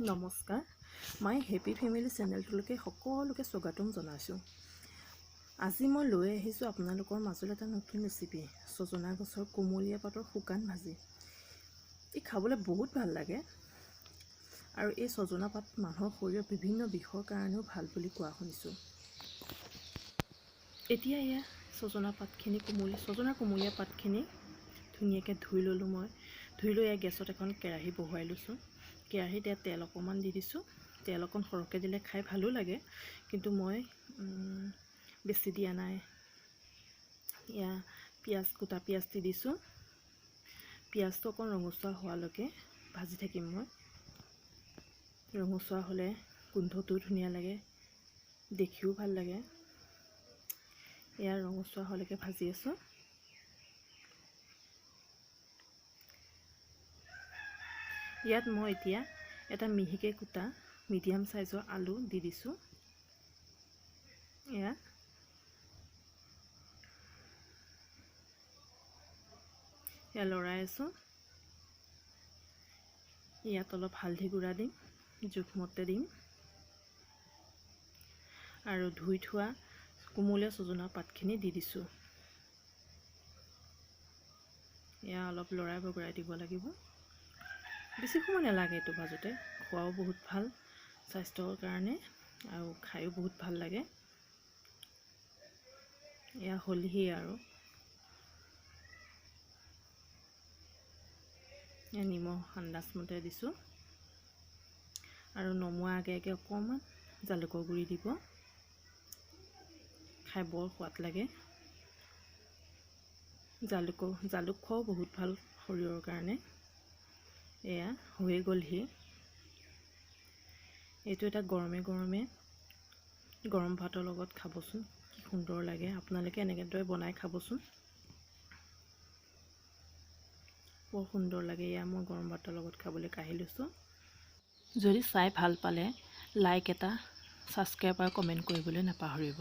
নমস্কাৰ, মই happy family চেনেলটোলৈকে সকলোকে স্বাগতম জনাইছোঁ। আজি মই লৈ আহিছোঁ আপোনালোকৰ মাজলৈ এটা নতুন ৰেচিপি, ছজনা গছৰ কোমলীয়া পাতৰ শুকান ভাজি। ই খাবলৈ বহুত ভাল লাগে আৰু এই ছজনা পাত মানুহৰ শৰীৰৰ বিভিন্ন বিষৰ কাৰণেও ভাল বুলি কোৱা শুনিছোঁ। এতিয়া এয়া ছজনাৰ কোমলীয়া পাতখিনি ধুনীয়াকৈ ধুই ল'লোঁ। মই ধুই লৈ গেছত এখন কেৰাহী বহুৱাই লৈছোঁ। কেৰাহীত তেল অকণমান দি দিছোঁ। তেল অকণ সৰহকৈ দিলে খাই ভালো লাগে, কিন্তু মই বেছি দিয়া নাই। এয়া গোটা পিঁয়াজ দি দিছোঁ। পিঁয়াজটো অকণ ৰঙচুৱা হোৱালৈকে ভাজি থাকিম মই। ৰঙচুৱা হ'লে গোন্ধটোও ধুনীয়া লাগে, দেখিও ভাল লাগে। এয়া ৰঙচুৱা হোৱালৈকে ভাজি আছোঁ। ইয়াত মই এতিয়া এটা মিহিকৈ কুটা মিডিয়াম চাইজৰ আলু দি দিছোঁ। এয়া লৰাই আছোঁ। ইয়াত অলপ হালধি গুড়া দিম, জোখমতে দিম, আৰু ধুই থোৱা কোমলীয়া ছজনা পাতখিনি দি দিছোঁ। এয়া অলপ লৰাই বগৰাই দিব লাগিব। বেছি সময় নালাগে এইটো ভাজোতে। খোৱাও বহুত ভাল স্বাস্থ্যৰ কাৰণে আৰু খায়ো বহুত ভাল লাগে। এয়া হ'লহি আৰু নিমখ আন্দাজমতে দিছোঁ, আৰু নমোৱাৰ আগে আগে অকণমান জালুকৰ গুড়ি দিব। খাই বৰ সোৱাদ লাগে। জালুক খোৱাও বহুত ভাল শৰীৰৰ কাৰণে। এয়া হৈয়ে গ'লহি। এইটো এটা গৰমে গৰম ভাতৰ লগত খাবচোন, কি সুন্দৰ লাগে। আপোনালোকে এনেদৰে বনাই খাবচোন, বৰ সুন্দৰ লাগে। এয়া মই গৰম ভাতৰ লগত খাবলৈ কাঢ়ি লৈছোঁ। যদি চাই ভাল পালে লাইক এটা, ছাবস্ক্ৰাইব আৰু কমেণ্ট কৰিবলৈ নাপাহৰিব।